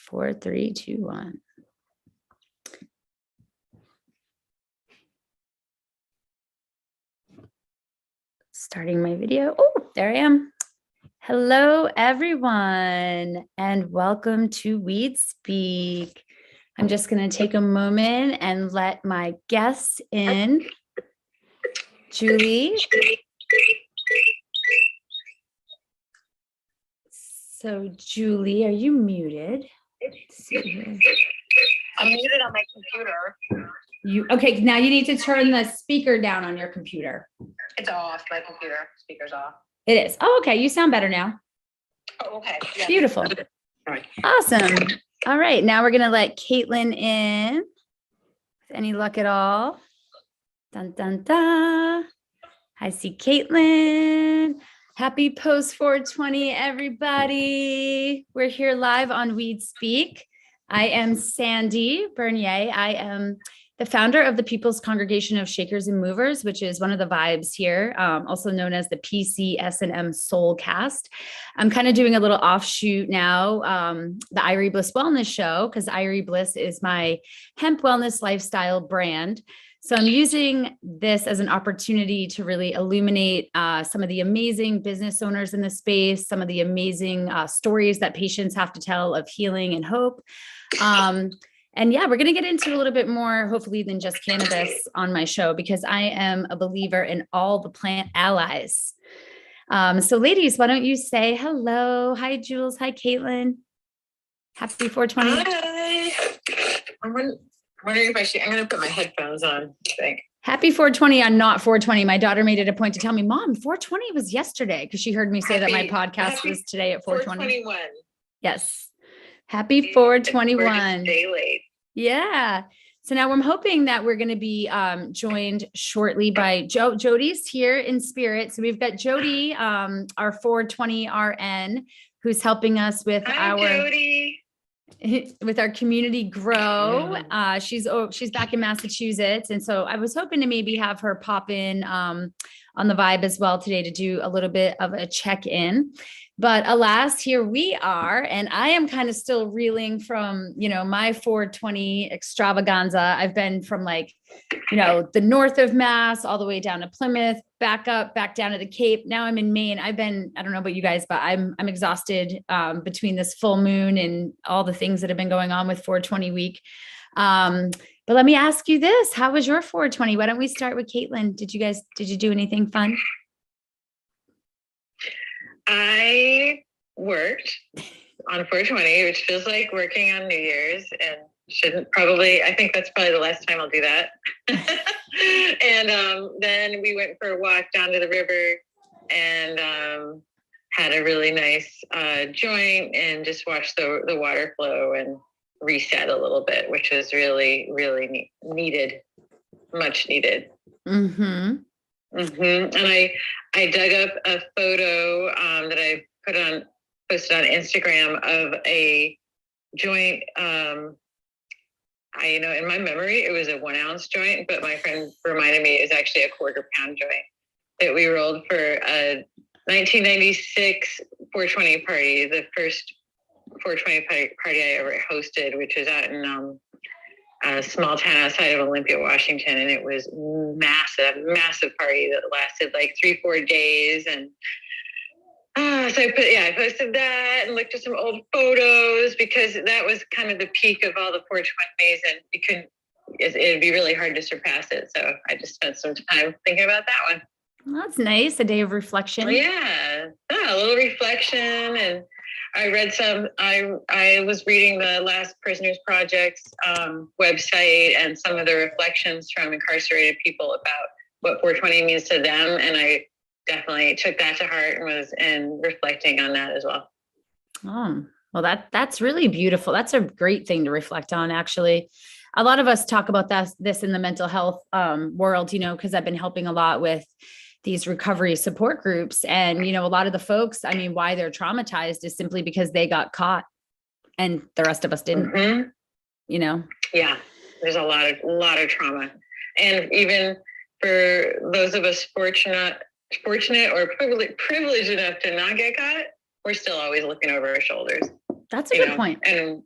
4, 3, 2, 1. Starting my video. Oh, there I am. Hello, everyone, and welcome to Speek. I'm just going to take a moment and let my guests in. Julie. So, Julie, are you muted? I'm muted on my computer. Okay, now you need to turn the speaker down on your computer. It's off. My computer speaker's off. It is. Oh, okay. You sound better now. Oh, okay. Yeah. Beautiful. All right. Awesome. All right. Now we're going to let Caitlin in. With any luck at all. Dun, dun, dun. I see Caitlin. Happy post 420, everybody. We're here live on Speek. I am Sandy Bernhard. I am the founder of the People's Congregation of Shakers and Movers, which is one of the vibes here, also known as the PCS&M Soulcast. I'm kind of doing a little offshoot now, the Irie Bliss Wellness Show, because Irie Bliss is my hemp wellness lifestyle brand. So I'm using this as an opportunity to really illuminate some of the amazing business owners in the space, some of the amazing stories that patients have to tell of healing and hope. And yeah, we're going to get into a little bit more, hopefully, than just cannabis on my show, because I am a believer in all the plant allies. So ladies, why don't you say hello? Hi, Jules. Hi, Caitlin. Happy 420. Hi. I'm wondering if I'm going to put my headphones on, I think. Happy 420 on not 420. My daughter made it a point to tell me, Mom, 420 was yesterday, because she heard me say that my podcast was today at 420. 421. Yes. Happy 421. We're just day late. Yeah. So now I'm hoping that we're going to be joined shortly by Jody's here in spirit. So we've got Jody, our 420 RN, who's helping us with Jody. with our community grow. She's back in Massachusetts. And so I was hoping to maybe have her pop in on the vibe as well today to do a little bit of a check-in. But alas, here we are. And I am kind of still reeling from, my 420 extravaganza. I've been from the north of Mass all the way down to Plymouth, back down to the Cape. Now I'm in Maine. I don't know about you guys, but I'm exhausted between this full moon and all the things that have been going on with 420 week. But let me ask you this. How was your 420? Why don't we start with Caitlin? Did you do anything fun? I worked on 420, which feels like working on New Year's, and I think that's probably the last time I'll do that. And then we went for a walk down to the river and had a really nice joint and just watched the water flow and reset a little bit, which was really, really needed, much needed. Mm-hmm. Mm-hmm. And I dug up a photo that I posted on Instagram of a joint. In my memory, it was a 1 ounce joint, but my friend reminded me it was actually a 1/4 pound joint that we rolled for a 1996 420 party, the first 420 party I ever hosted, which was out in a small town outside of Olympia, Washington. And it was massive party that lasted like 3-4 days. And so I posted that and looked at some old photos, because that was kind of the peak of all the 420s, and it'd be really hard to surpass it. So I just spent some time thinking about that one. Well, that's nice. A day of reflection. Yeah, a little reflection. And I read I was reading the Last Prisoners Project's website and some of the reflections from incarcerated people about what 420 means to them. And I definitely took that to heart and was reflecting on that as well. Oh, well, that's really beautiful. That's a great thing to reflect on, actually. A lot of us talk about this in the mental health world, because I've been helping a lot with these recovery support groups. And, a lot of the folks, why they're traumatized is simply because they got caught and the rest of us didn't, Yeah, there's a lot of trauma. And even for those of us fortunate or privileged enough to not get caught, we're still always looking over our shoulders. That's a good point. And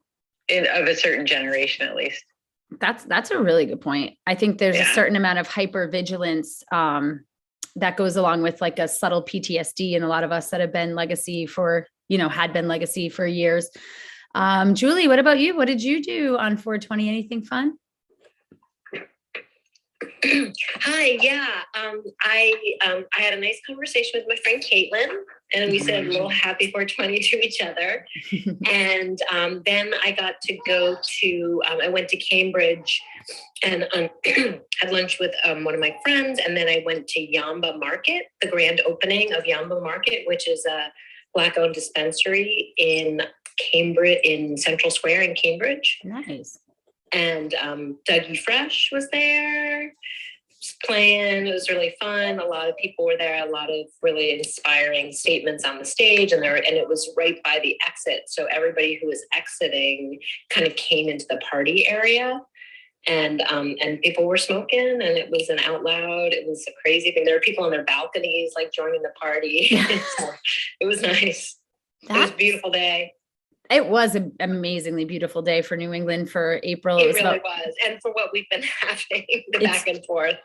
of a certain generation, at least. That's a really good point. I think there's a certain amount of hypervigilance that goes along with like a subtle PTSD, and a lot of us that have been legacy for, had been legacy for years. Julie, what about you? What did you do on 420? Anything fun? Hi, yeah. I had a nice conversation with my friend Caitlin, and we said a little happy 420 to each other. And then I got to go to, I went to Cambridge and had lunch with one of my friends. And then I went to Yamba Market, the grand opening of Yamba Market, which is a Black-owned dispensary in Cambridge, in Central Square in Cambridge. Nice. And Dougie Fresh was there playing. It was really fun. A lot of people were there, a lot of really inspiring statements on the stage, and it was right by the exit. So everybody who was exiting kind of came into the party area, and people were smoking, and it was an out loud. It was a crazy thing. There were people on their balconies like joining the party. So it was nice. It was a beautiful day. It was an amazingly beautiful day for New England for April. It really was. And for what we've been having, the back and forth.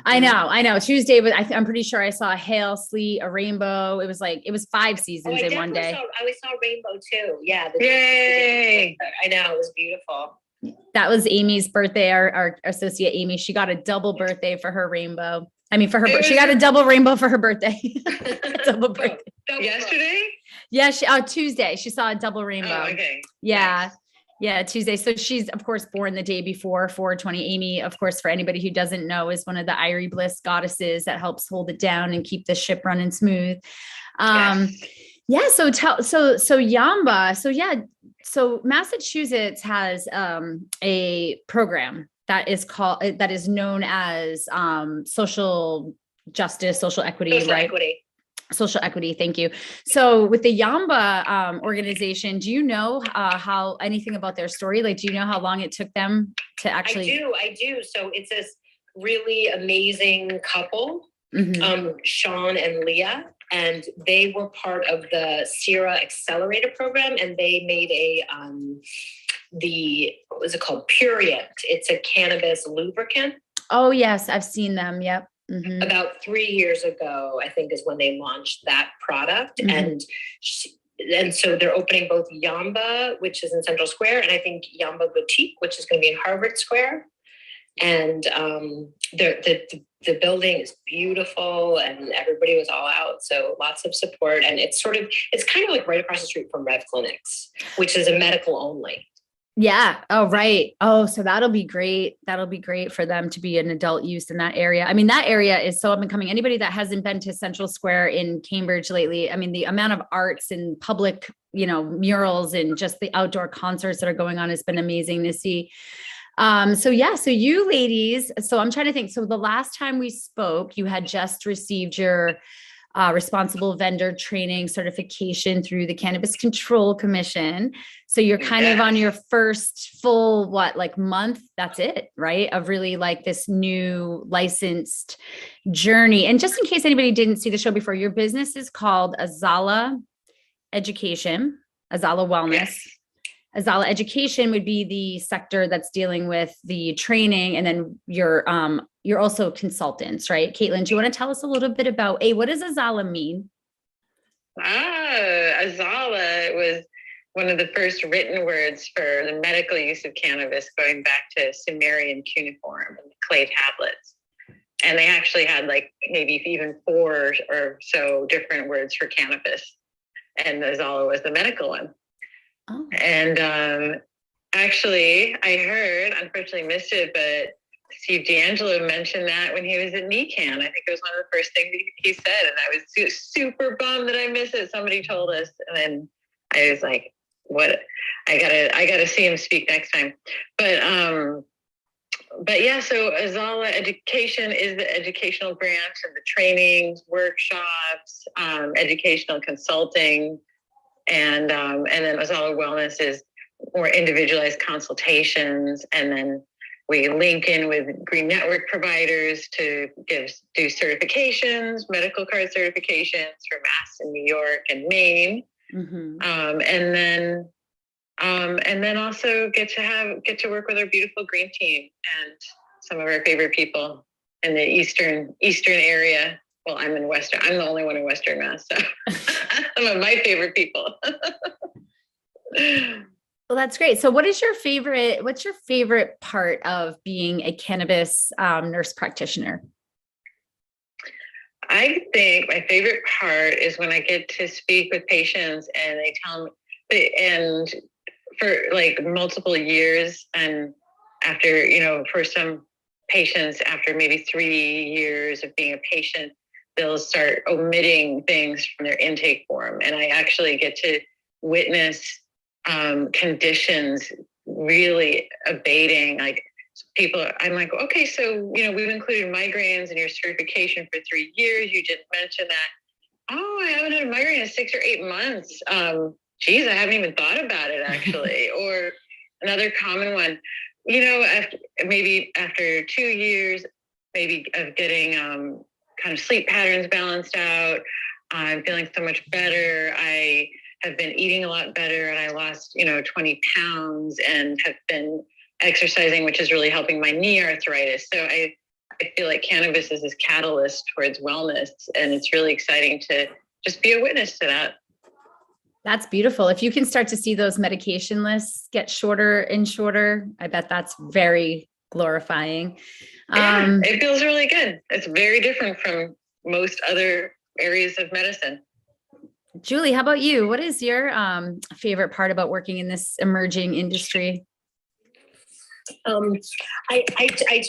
I know. Tuesday, but I'm pretty sure I saw a hail, sleet, a rainbow. It was 5 seasons in one day. I saw rainbow too. Yeah. Yay. I know. It was beautiful. That was Amy's birthday, our associate Amy. She got a double birthday for her rainbow. I mean, she got a double rainbow for her birthday. Double birthday. Yesterday? Yeah, Tuesday. She saw a double rainbow. Oh, okay. Yeah. Nice. Yeah, Tuesday. So she's, of course, born the day before 420. Amy, of course, for anybody who doesn't know, is one of the Irie Bliss goddesses that helps hold it down and keep the ship running smooth. Yeah. So Yamba. So Massachusetts has a program that is known as social justice, social equity, right? Social equity. Thank you. So with the Yamba organization, do you know how anything about their story? Like, do you know how long it took them to actually? I do. So it's this really amazing couple, Sean and Leah, and they were part of the Sierra Accelerator program, and they made what was it called? Purient. It's a cannabis lubricant. Oh yes, I've seen them. Yep. Mm-hmm. About 3 years ago, I think, is when they launched that product. And so they're opening both Yamba, which is in Central Square, and I think Yamba Boutique, which is going to be in Harvard Square. And the building is beautiful, and everybody was all out. So lots of support. And it's kind of like right across the street from Rev Clinics, which is a medical only. Yeah. Oh, right. Oh, so that'll be great. That'll be great for them to be an adult use in that area. I mean, that area is so up and coming. Anybody that hasn't been to Central Square in Cambridge lately, I mean, the amount of arts and public, murals and just the outdoor concerts that are going on has been amazing to see. So you ladies, so I'm trying to think. So the last time we spoke, you had just received your responsible vendor training certification through the Cannabis Control Commission. So you're kind of on your first full, month, that's it, right? Of really like this new licensed journey. And just in case anybody didn't see the show before, your business is called Azala Education, Azala Wellness. Yes. Azala Education would be the sector that's dealing with the training, and then you're also consultants, right? Caitlin, do you want to tell us a little bit about, what does Azala mean? Azala was one of the first written words for the medical use of cannabis, going back to Sumerian cuneiform and clay tablets. And they actually had maybe even 4 or so different words for cannabis. And Azala was the medical one. Oh. And actually, I heard, unfortunately missed it, but Steve D'Angelo mentioned that when he was at NECAN. I think it was one of the first things he said, and I was super bummed that I missed it. Somebody told us, and then I was like, "What? I gotta see him speak next time." But yeah. So Azala Education is the educational branch of the trainings, workshops, educational consulting. And then Azala Wellness is more individualized consultations. And then we link in with Green Network providers to do certifications, medical card certifications for Mass in New York and Maine. And then And then also get to work with our beautiful green team and some of our favorite people in the eastern area. Well, I'm in Western. I'm the only one in Western Mass, so some of my favorite people. Well, that's great. So what's your favorite part of being a cannabis nurse practitioner? I think my favorite part is when I get to speak with patients and they tell me, and for like multiple years, and after, for some patients, after maybe 3 years of being a patient, they'll start omitting things from their intake form. And I actually get to witness conditions really abating. Like people, I'm like, okay, so, we've included migraines in your certification for 3 years. You didn't mention that. Oh, I haven't had a migraine in 6 or 8 months. Geez, I haven't even thought about it actually. Or another common one, after 2 years, maybe of getting kind of sleep patterns balanced out, I'm feeling so much better. I have been eating a lot better, and I lost, 20 pounds, and have been exercising, which is really helping my knee arthritis. So I feel like cannabis is this catalyst towards wellness, and it's really exciting to just be a witness to that. That's beautiful. If you can start to see those medication lists get shorter and shorter, I bet that's very glorifying. Yeah, it feels really good. It's very different from most other areas of medicine. Julie, how about you? What is your favorite part about working in this emerging industry? I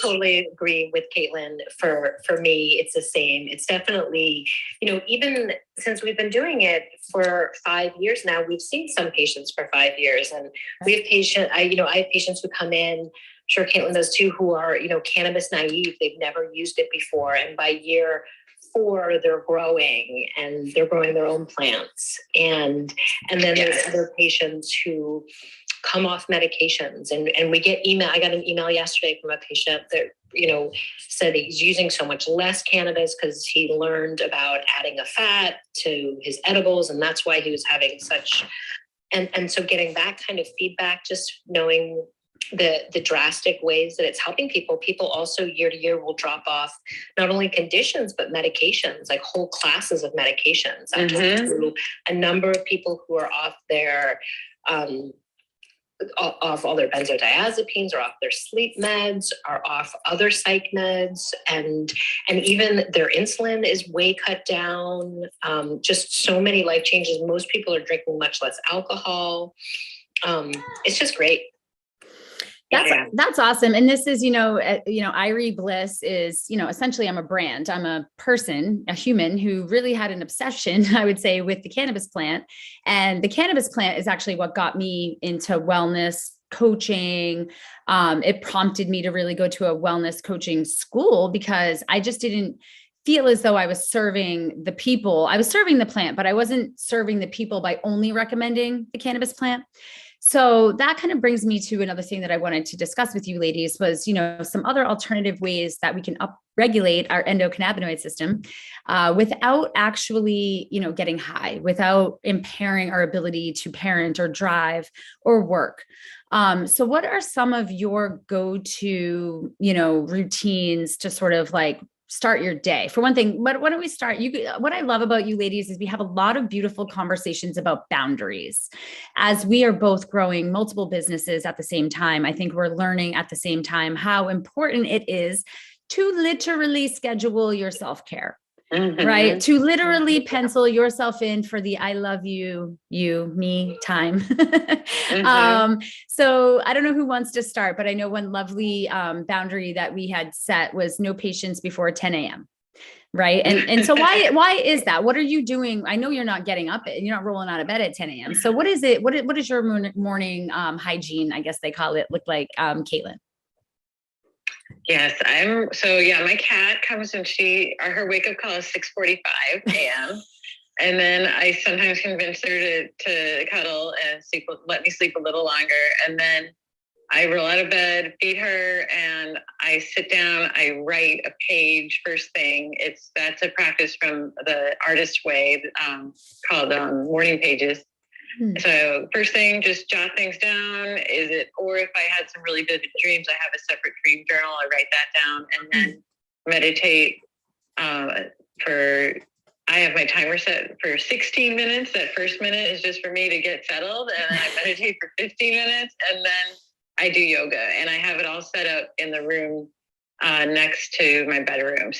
totally agree with Caitlin. For me, it's the same. It's definitely, even since we've been doing it for 5 years now, we've seen some patients for 5 years, and we have I have patients who come in, I'm sure Caitlin does too, who are, cannabis naive. They've never used it before. And by year 4, they're growing, and they're growing their own plants. And then there's other patients who come off medications, and we get email. I got an email yesterday from a patient that, said he's using so much less cannabis because he learned about adding a fat to his edibles, and that's why he was having such, and so getting that kind of feedback, just knowing the drastic ways that it's helping people. People also year to year will drop off not only conditions, but medications, like whole classes of medications. I've talked to a number of people who are off their off all their benzodiazepines, or off their sleep meds, or off other psych meds, and even their insulin is way cut down. Just so many life changes. Most people are drinking much less alcohol. It's just great. That's awesome. And this is, Irie Bliss is, essentially I'm a brand. I'm a person, a human who really had an obsession, I would say, with the cannabis plant. And the cannabis plant is actually what got me into wellness coaching. It prompted me to really go to a wellness coaching school, because I just didn't feel as though I was serving the people. I was serving the plant, but I wasn't serving the people by only recommending the cannabis plant. So that kind of brings me to another thing that I wanted to discuss with you ladies was, some other alternative ways that we can upregulate our endocannabinoid system without actually, getting high, without impairing our ability to parent or drive or work. So what are some of your go-to, routines to sort of like start your day? For one thing, why don't we start? What I love about you ladies is we have a lot of beautiful conversations about boundaries. As we are both growing multiple businesses at the same time, I think we're learning at the same time how important it is to literally schedule your self-care. Right? To literally pencil yourself in for the I love you, me time. So I don't know who wants to start, but I know one lovely boundary that we had set was no patients before 10 a.m. Right. And so why is that? What are you doing? I know you're not getting up, you're not rolling out of bed at 10 a.m. So what is it? What is your morning hygiene, I guess they call it, look like, Caitlin? Yes, my cat comes and her wake up call is 6:45 a.m. And then I sometimes convince her to cuddle and let me sleep a little longer. And then I roll out of bed, feed her, and I sit down, I write a page first thing. That's a practice from the Artist Way called Morning Pages. So first thing, just jot things down. Or if I had some really vivid dreams, I have a separate dream journal. I write that down and then meditate I have my timer set for 16 minutes. That first minute is just for me to get settled. And then I meditate for 15 minutes and then I do yoga, and I have it all set up in the room next to my bedroom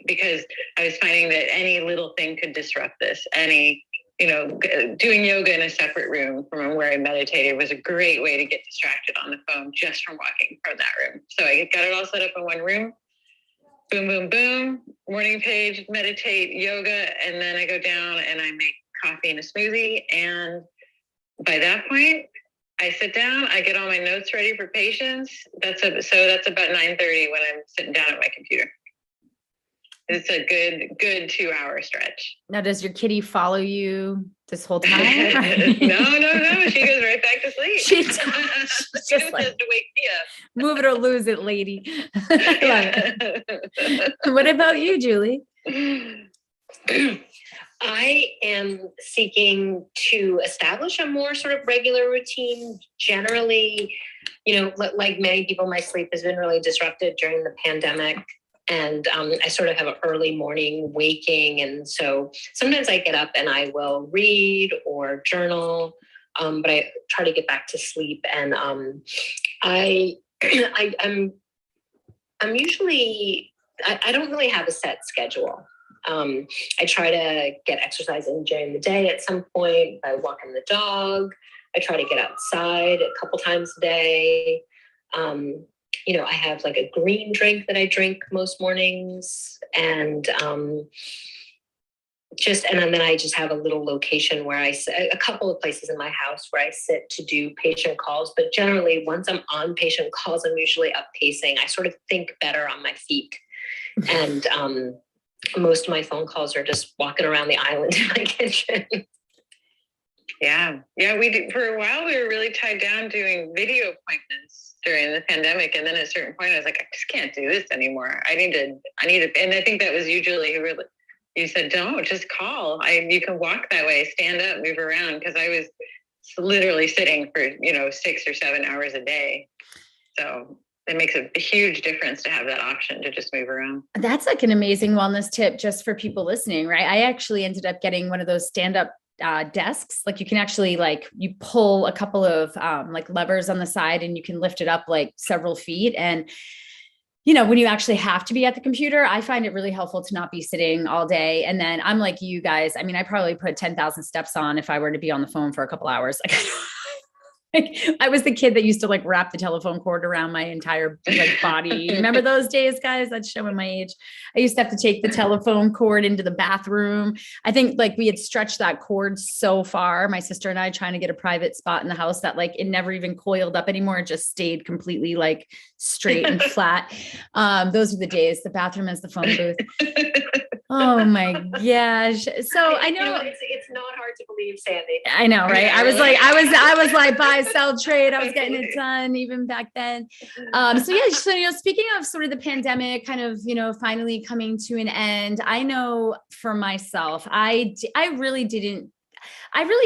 because I was finding that any little thing could disrupt this. Doing yoga in a separate room from where I meditated was a great way to get distracted on the phone just from walking from that room. So I got it all set up in one room. Boom, boom, boom. Morning page, meditate, yoga, and then I go down and I make coffee and a smoothie. And by that point, I sit down, I get all my notes ready for patients. That's about 9:30 when I'm sitting down at my computer. It's a good 2-hour stretch. Now, does your kitty follow you this whole time? No. She goes right back to sleep. She does. She's just like, to wake me up. Move it or lose it, lady. What about you, Julie? I am seeking to establish a more sort of regular routine. Generally, like many people, my sleep has been really disrupted during the pandemic. And I sort of have an early morning waking. And so sometimes I get up and I will read or journal, but I try to get back to sleep. And I'm usually, I don't really have a set schedule. I try to get exercise in during the day at some point by walking the dog. I try to get outside a couple times a day. I have like a green drink that I drink most mornings, and then I just have a little location where a couple of places in my house where I sit to do patient calls. But generally, once I'm on patient calls, I'm usually up pacing. I sort of think better on my feet, and most of my phone calls are just walking around the island in my kitchen. Yeah, we did. For a while, we were really tied down doing video appointments during the pandemic. And then at a certain point, I was like, I just can't do this anymore. I need to, and I think that was you, Julie, you said, don't, just call. You can walk that way, stand up, move around. Cause I was literally sitting for, 6 or 7 hours a day. So it makes a huge difference to have that option to just move around. That's like an amazing wellness tip just for people listening, right? I actually ended up getting one of those stand-up desks. Like you can actually you pull a couple of levers on the side and you can lift it up like several feet. And, when you actually have to be at the computer, I find it really helpful to not be sitting all day. And then I'm like you guys, I mean, I probably put 10,000 steps on if I were to be on the phone for a couple hours. I was the kid that used to wrap the telephone cord around my entire body. Remember those days, guys? That's showing my age. I used to have to take the telephone cord into the bathroom. I think we had stretched that cord so far, my sister and I, trying to get a private spot in the house, that it never even coiled up anymore. It just stayed completely straight and flat. Those are the days. The bathroom is the phone booth. Oh my gosh. So I know it's not hard to believe, Sandy. I know, right? I was like buy, sell, trade. I was getting it done even back then. So speaking of sort of the pandemic kind of, finally coming to an end, I know for myself, I really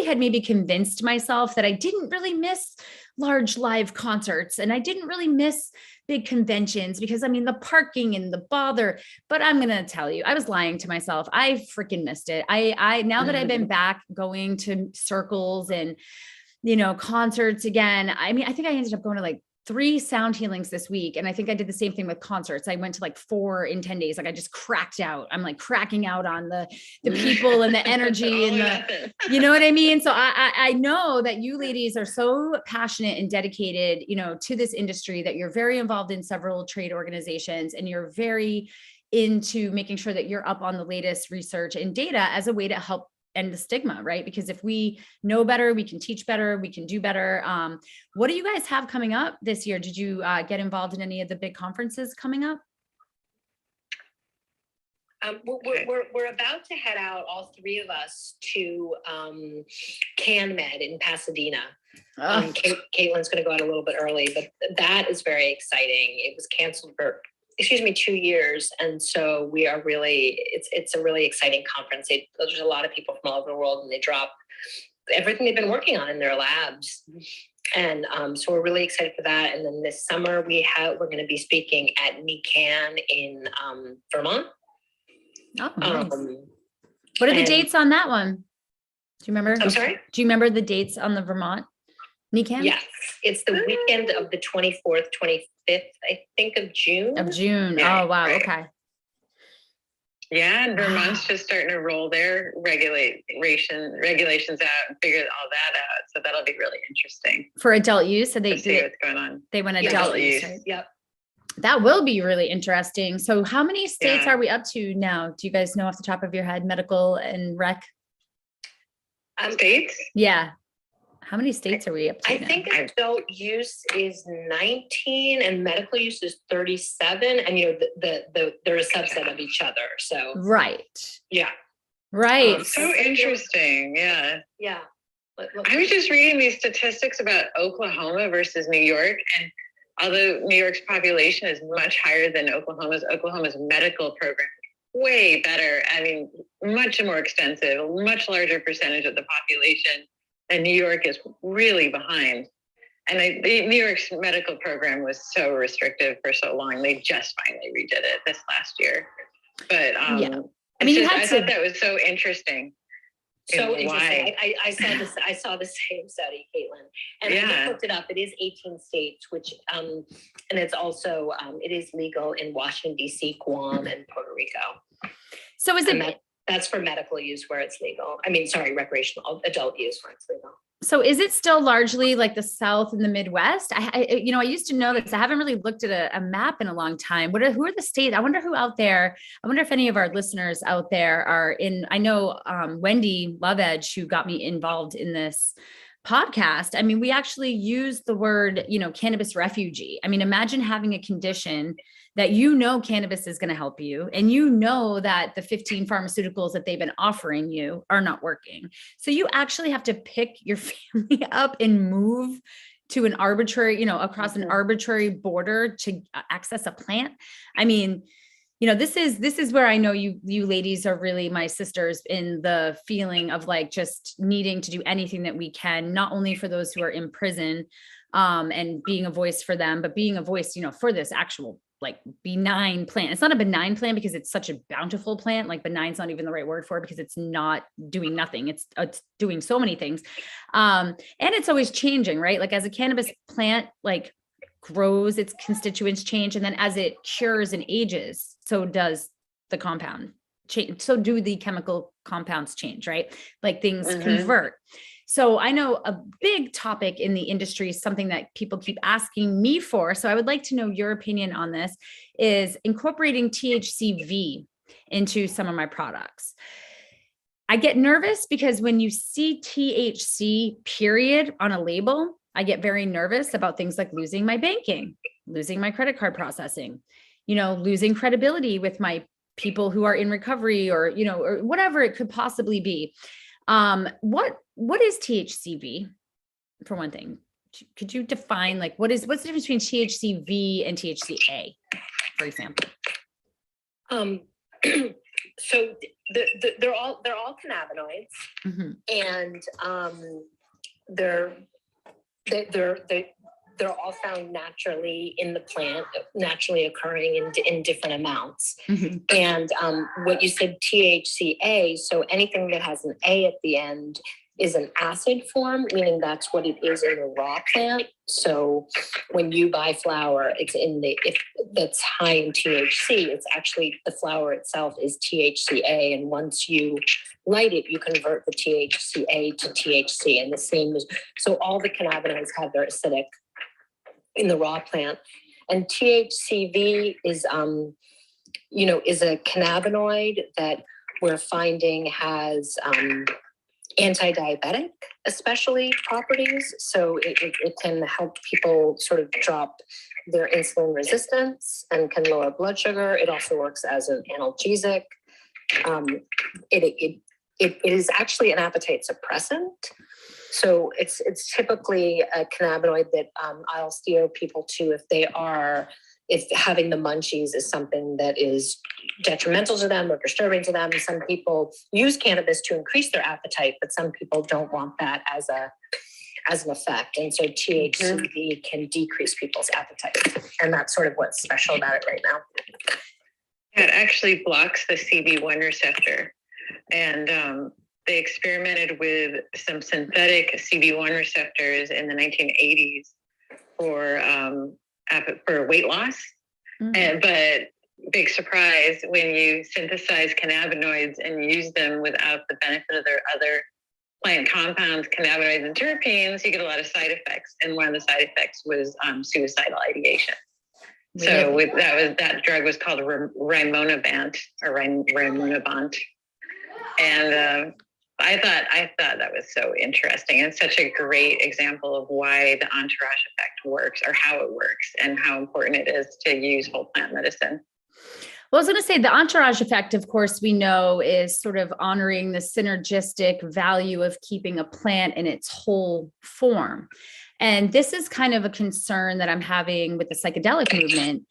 had maybe convinced myself that I didn't really miss large live concerts and I didn't really miss big conventions because the parking and the bother, but I'm going to tell you, I was lying to myself. I freaking missed it. I now that I've been back going to circles and, concerts again, I think I ended up going to 3 sound healings this week. And I think I did the same thing with concerts. I went to 4 in 10 days. I just cracked out. I'm cracking out on the people and the energy and you know what I mean? So I know that you ladies are so passionate and dedicated, to this industry, that you're very involved in several trade organizations and you're very into making sure that you're up on the latest research and data as a way to help end the stigma, right? Because if we know better, we can teach better, we can do better. What do you guys have coming up this year? Did you get involved in any of the big conferences coming up? We're about to head out, all 3 of us, to CanMed in Pasadena. Caitlin's going to go out a little bit early, but that is very exciting. It was canceled for 2 years. And so we are really, it's a really exciting conference. There's a lot of people from all over the world and they drop everything they've been working on in their labs. And so we're really excited for that. And then this summer we're going to be speaking at NECAN in Vermont. Oh, nice. What are the dates on that one? Do you remember? I'm sorry? Do you remember the dates on the Vermont NECAN? Yes, it's the weekend of the 24th, 25th, I think, of June. Of June. Yeah, oh, wow. right. Okay. Yeah, and Vermont's just starting to roll their regulations out and figure all that out. So that'll be really interesting. For adult use, so To see what's going on. they went Yeah, adult adult use. use. Right? Yep. That will be really interesting. So how many states Yeah. are we up to now? Do you guys know off the top of your head, medical and rec? States? Yeah. How many states are we up to I now? think adult use is 19 and medical use is 37. And, they're a subset of each other. So, Right. yeah. Right. So interesting. Yeah. Yeah. I was just reading these statistics about Oklahoma versus New York. And although New York's population is much higher than Oklahoma's medical program is way better. I mean, much more extensive, a much larger percentage of the population. And New York is really behind. And New York's medical program was so restrictive for so long. They just finally redid it this last year. But Yeah. I mean, I thought that was so interesting. So And interesting. why? I saw the same study, Caitlin, and I Yeah. just looked it up. It is 18 states, which and it's also it is legal in Washington D.C., Guam, and Puerto Rico. So is And it that's for medical use where it's legal. I mean, sorry, recreational adult use where it's legal. so is it still largely like the South and the Midwest? I used to know this. I haven't really looked at a map in a long time. Who are the states? I wonder who out there. I wonder if any of our listeners out there are in. I know Wendy Lovedge, who got me involved in this podcast. I mean, we actually use the word, cannabis refugee. I mean, imagine having a condition that cannabis is going to help you, and that the 15 pharmaceuticals that they've been offering you are not working. So you actually have to pick your family up and move to an arbitrary, across an arbitrary border to access a plant. I mean, this is where I know you ladies are really my sisters in the feeling of like just needing to do anything that we can, not only for those who are in prison, and being a voice for them, but being a voice, for this actual like benign plant. It's not a benign plant because it's such a bountiful plant. Like benign's not even the right word for it because it's not doing nothing. It's doing so many things. And it's always changing, right? Like as a cannabis plant, like grows, its constituents change. And then as it cures and ages, so does the compound change. So do the chemical compounds change, right? Like things convert. So I know a big topic in the industry is something that people keep asking me for. So I would like to know your opinion on this, is incorporating THCV into some of my products. I get nervous because when you see THC period on a label, I get very nervous about things like losing my banking, losing my credit card processing, losing credibility with my people who are in recovery or whatever it could possibly be. What is THCV for one thing? Could you define what's the difference between THCV and THCA, for example? So they're all cannabinoids, and they're all found naturally in the plant, naturally occurring in different amounts. And what you said, THCA, so anything that has an A at the end is an acid form, meaning that's what it is in the raw plant. So when you buy flower, it's that's high in THC, it's actually the flower itself is THCA. And once you light it, you convert the THCA to THC. And the same is, so all the cannabinoids have their acidic in the raw plant. And THCV is a cannabinoid that we're finding has anti-diabetic, especially properties. So it can help people sort of drop their insulin resistance and can lower blood sugar. It also works as an analgesic. It is actually an appetite suppressant. So it's typically a cannabinoid that I'll steer people to if they are if having the munchies is something that is detrimental to them or disturbing to them. Some people use cannabis to increase their appetite, but some people don't want that as an effect. And so THCV can decrease people's appetite. And that's sort of what's special about it right now. It actually blocks the CB1 receptor. And they experimented with some synthetic CB1 receptors in the 1980s for weight loss. But big surprise, when you synthesize cannabinoids and use them without the benefit of their other plant compounds, cannabinoids and terpenes, you get a lot of side effects. And one of the side effects was suicidal ideation. Really? So that drug was called rimonabant or rimonabant. And I thought that was so interesting and such a great example of why the entourage effect works, or how it works, and how important it is to use whole plant medicine. Well, I was going to say the entourage effect, of course, we know is sort of honoring the synergistic value of keeping a plant in its whole form. And this is kind of a concern that I'm having with the psychedelic movement,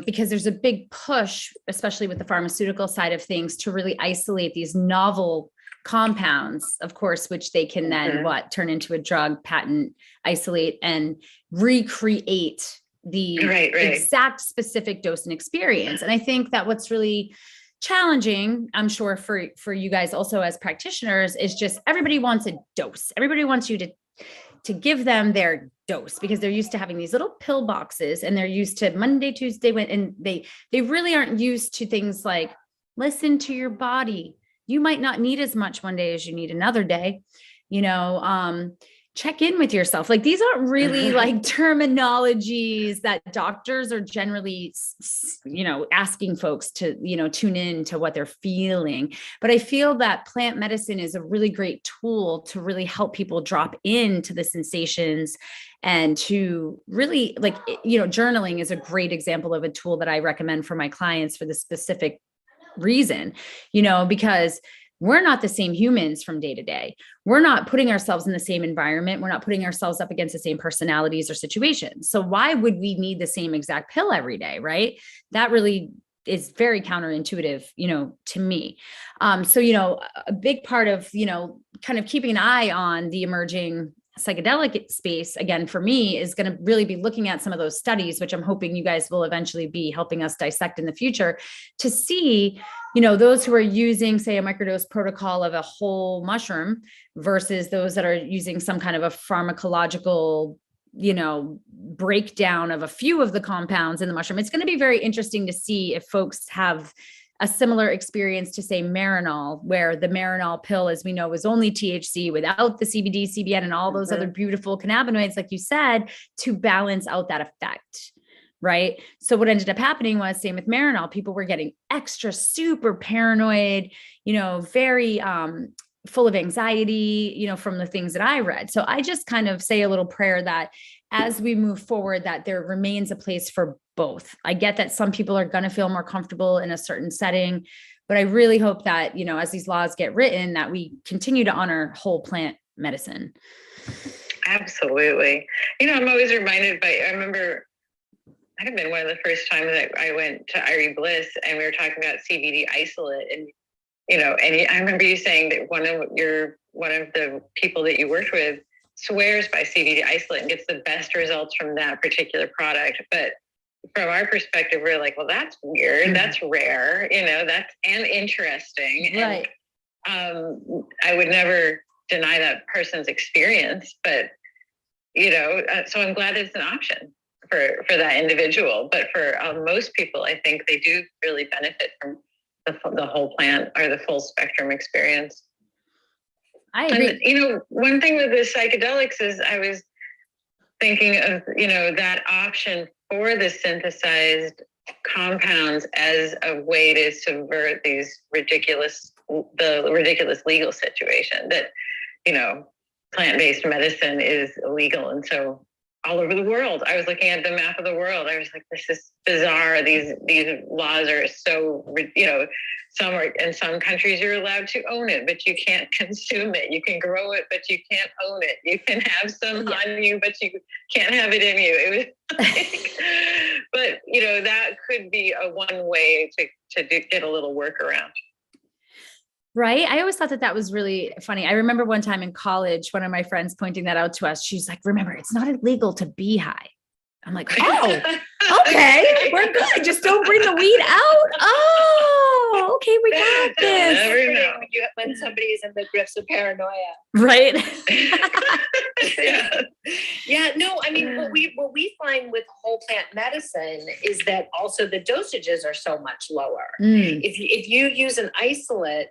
because there's a big push, especially with the pharmaceutical side of things, to really isolate these novel compounds, of course, which they can then turn into a drug, patent, isolate, and recreate the exact specific dose and experience. And I think that what's really challenging, I'm sure for you guys also as practitioners, is just everybody wants a dose. Everybody wants you to give them their dose, because they're used to having these little pill boxes, and they're used to Monday, Tuesday, and they really aren't used to things like, listen to your body. You might not need as much one day as you need another day, check in with yourself. Like, these aren't really like terminologies that doctors are generally, asking folks to, tune in to what they're feeling. But I feel that plant medicine is a really great tool to really help people drop into the sensations, and to really journaling is a great example of a tool that I recommend for my clients for the specific reason, because we're not the same humans from day to day. We're not putting ourselves in the same environment. We're not putting ourselves up against the same personalities or situations. So why would we need the same exact pill every day, right? That really is very counterintuitive, to me. So, a big part of, kind of keeping an eye on the emerging psychedelic space, again, for me, is going to really be looking at some of those studies, which I'm hoping you guys will eventually be helping us dissect in the future, to see, those who are using, say, a microdose protocol of a whole mushroom versus those that are using some kind of a pharmacological, breakdown of a few of the compounds in the mushroom. It's going to be very interesting to see if folks have a similar experience to, say, Marinol, where the Marinol pill, as we know, was only THC without the CBD, CBN, and all those other beautiful cannabinoids, like you said, to balance out that effect, right? So what ended up happening was, same with Marinol, people were getting extra super paranoid, very full of anxiety, from the things that I read. So I just kind of say a little prayer that as we move forward, that there remains a place for both. I get that some people are going to feel more comfortable in a certain setting, but I really hope that, as these laws get written, that we continue to honor whole plant medicine. Absolutely. I'm always reminded I remember, might have been one of the first times that I went to Irie Bliss, and we were talking about CBD isolate, and I remember you saying that one of the people that you worked with swears by CBD isolate and gets the best results from that particular product. But from our perspective, we're like, well, that's weird. That's rare, that's and interesting. Right. And I would never deny that person's experience, but, so I'm glad it's an option for that individual. But for most people, I think they do really benefit from the whole plant or the full spectrum experience. I agree. And, one thing with the psychedelics is I was thinking of, that option for the synthesized compounds as a way to subvert the ridiculous legal situation that, plant-based medicine is illegal. And so all over the world. I was looking at the map of the world. I was like, this is bizarre. These laws are so, in some countries you're allowed to own it, but you can't consume it. You can grow it, but you can't own it. You can have some on you, but you can't have it in you. It was like, but that could be a one way to get a little workaround. Right. I always thought that was really funny. I remember one time in college, one of my friends pointing that out to us. She's like, remember, it's not illegal to be high. I'm like, oh, okay, we're good. Just don't bring the weed out. Oh, okay, we got this. Never know. When somebody's in the grips of paranoia. Right. Yeah, no, I mean, what we find with whole plant medicine is that also the dosages are so much lower. If you use an isolate,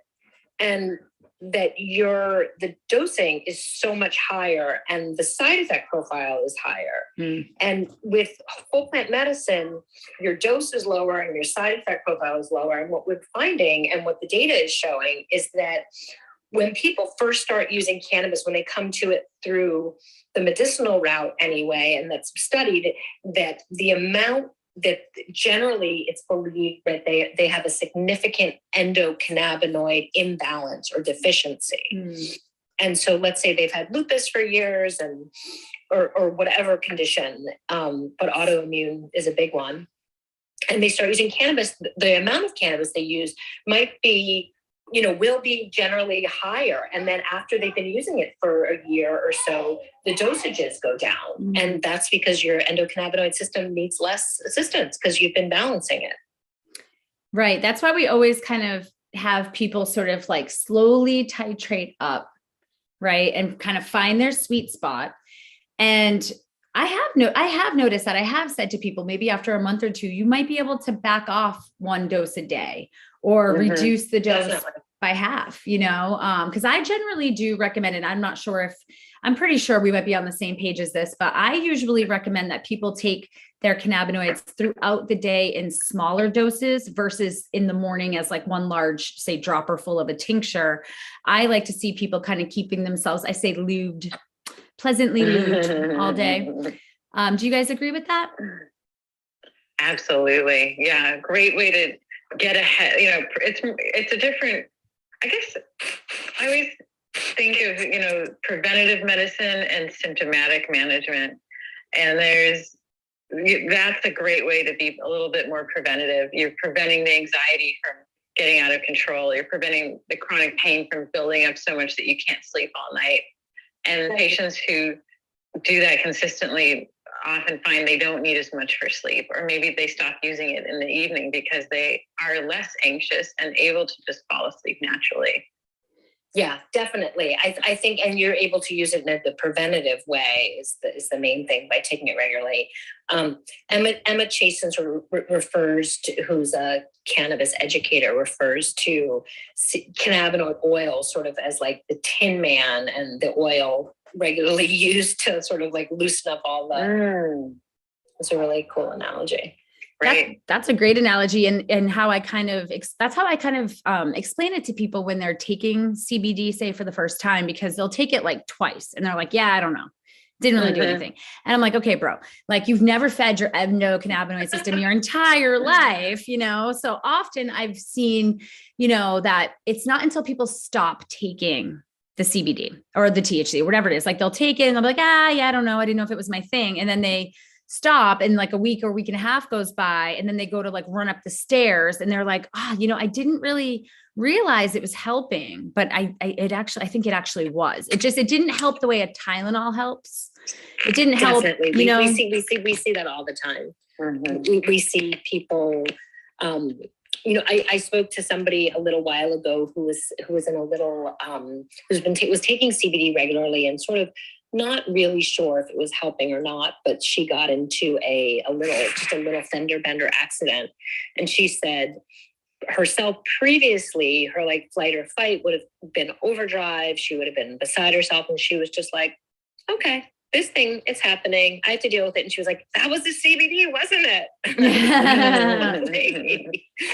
and that the dosing is so much higher and the side effect profile is higher. And with whole plant medicine, your dose is lower and your side effect profile is lower. And what we're finding and what the data is showing is that when people first start using cannabis, when they come to it through the medicinal route anyway, and that's studied, that the amount that generally it's believed that they have a significant endocannabinoid imbalance or deficiency. And so let's say they've had lupus for years or whatever condition, but autoimmune is a big one. And they start using cannabis, the amount of cannabis they use might be, will be generally higher. And then after they've been using it for a year or so, the dosages go down. And that's because your endocannabinoid system needs less assistance because you've been balancing it. Right. That's why we always kind of have people sort of like slowly titrate up, right? And kind of find their sweet spot. And I have noticed that I have said to people, maybe after a month or two, you might be able to back off one dose a day or reduce the dose by half, because I generally do recommend it. I'm pretty sure we might be on the same page as this, but I usually recommend that people take their cannabinoids throughout the day in smaller doses versus in the morning as like one large, say, dropper full of a tincture. I like to see people kind of keeping themselves, I say lubed, pleasantly lubed all day. Do you guys agree with that? Absolutely. Yeah. Great way to get ahead. It's a different, I guess I always think of, preventative medicine and symptomatic management. And that's a great way to be a little bit more preventative. You're preventing the anxiety from getting out of control. You're preventing the chronic pain from building up so much that you can't sleep all night. And patients who do that consistently often find they don't need as much for sleep, or maybe they stop using it in the evening because they are less anxious and able to just fall asleep naturally. Yeah, definitely. I think, and you're able to use it in the preventative way is the main thing by taking it regularly. Emma Chasen sort of refers to, who's a cannabis educator, refers to cannabinoid oil sort of as like the Tin Man, and the oil regularly used to sort of like loosen up all the. It's a really cool analogy. Right. That's a great analogy. And how I kind of, that's how I kind of explain it to people when they're taking CBD, say for the first time, because they'll take it like twice and they're like, yeah, I don't know. Didn't really do anything. And I'm like, okay, bro, like you've never fed your endocannabinoid system your entire life, So often I've seen, that it's not until people stop taking the CBD or the THC, whatever it is, like they'll take it and they'll be like, yeah, I don't know. I didn't know if it was my thing. And then they stop and like a week or week and a half goes by, and then they go to like run up the stairs and they're like, I didn't really realize it was helping, but I think it actually was. It didn't help the way a Tylenol helps. It didn't help. Definitely. We see that all the time. We see people, I spoke to somebody a little while ago who was in a little, was taking CBD regularly and sort of not really sure if it was helping or not, but she got into a little fender bender accident. And she said herself previously, her like flight or fight would have been overdrive. She would have been beside herself. And she was just like, okay, this thing, it's happening. I have to deal with it. And she was like, that was the CBD, wasn't it?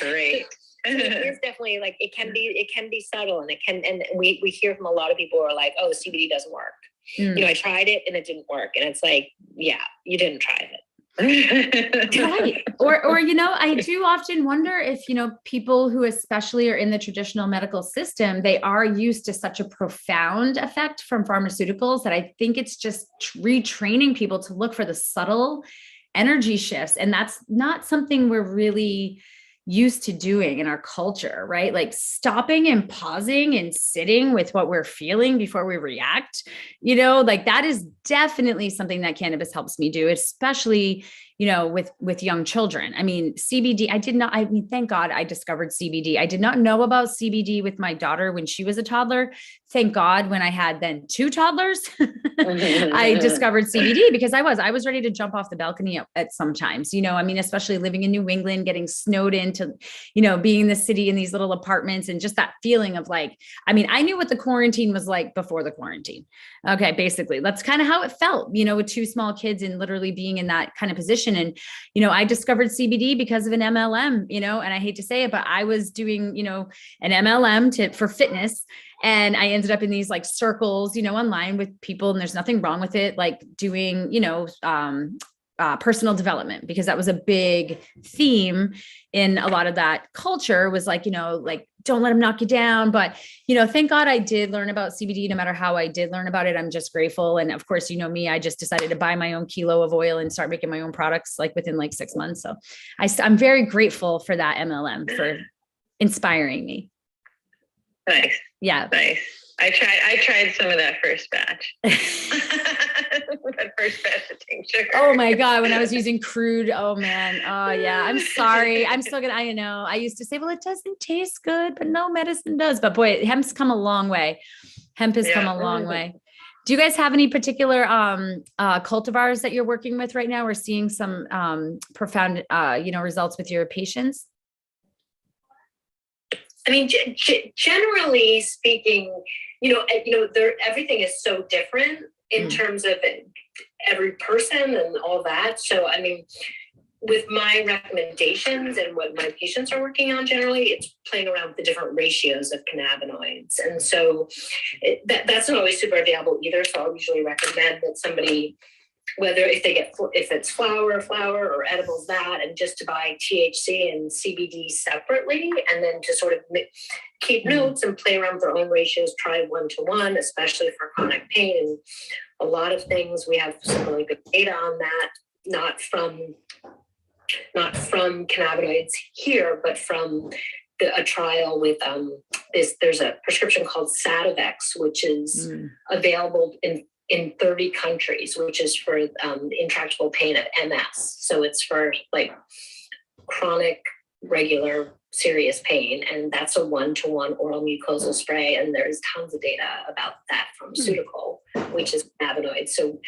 Great. There's definitely like, it can be subtle, and and we hear from a lot of people who are like, oh, CBD doesn't work. Mm. I tried it and it didn't work. And it's like, yeah, you didn't try it. Right. Or, I do often wonder if, people who especially are in the traditional medical system, they are used to such a profound effect from pharmaceuticals that I think it's just retraining people to look for the subtle energy shifts. And that's not something we're really used to doing in our culture, right? Like stopping and pausing and sitting with what we're feeling before we react, like that is definitely something that cannabis helps me do, especially, with young children. I mean, CBD, thank God I discovered CBD. I did not know about CBD with my daughter when she was a toddler. Thank God when I had then 2 toddlers, I discovered CBD because I was ready to jump off the balcony at sometimes, especially living in New England, getting snowed into, being in the city in these little apartments and just that feeling of like, I knew what the quarantine was like before the quarantine. Okay. Basically that's kind of how it felt, with 2 small kids and literally being in that kind of position. And, I discovered CBD because of an MLM, and I hate to say it, but I was doing, an MLM for fitness. And I ended up in these like circles, online with people, and there's nothing wrong with it. Like doing, personal development, because that was a big theme in a lot of that culture was like, don't let them knock you down. But, thank God I did learn about CBD. No matter how I did learn about it, I'm just grateful. And of course, me, I just decided to buy my own kilo of oil and start making my own products like within like 6 months. So I'm very grateful for that MLM for inspiring me. Nice. Yeah. Nice. I tried some of that first batch. That first batch of tincture. Oh my God. When I was using crude, oh man. Oh yeah. I'm sorry. I'm still gonna, I used to say, well, it doesn't taste good, but no medicine does. But boy, hemp's come a long way. Hemp has come a long way. Do you guys have any particular cultivars that you're working with right now or seeing some profound, results with your patients? Generally speaking, everything is so different in terms of every person and all that. So, with my recommendations and what my patients are working on, generally, it's playing around with the different ratios of cannabinoids. And so that's not always super available either. So I'll usually recommend that somebody, whether if it's flower or edibles, that, and just to buy THC and CBD separately, and then to sort of keep notes and play around with their own ratios, try 1-to-1, especially for chronic pain. And a lot of things, we have some really good data on that, not from cannabinoids here, but from a trial with there's a prescription called Sativex, which is available in 30 countries, which is for intractable pain of MS. So it's for like chronic, regular, serious pain. And that's a 1-to-1 oral mucosal spray. And there's tons of data about that pharmaceutical, which is cannabinoids. So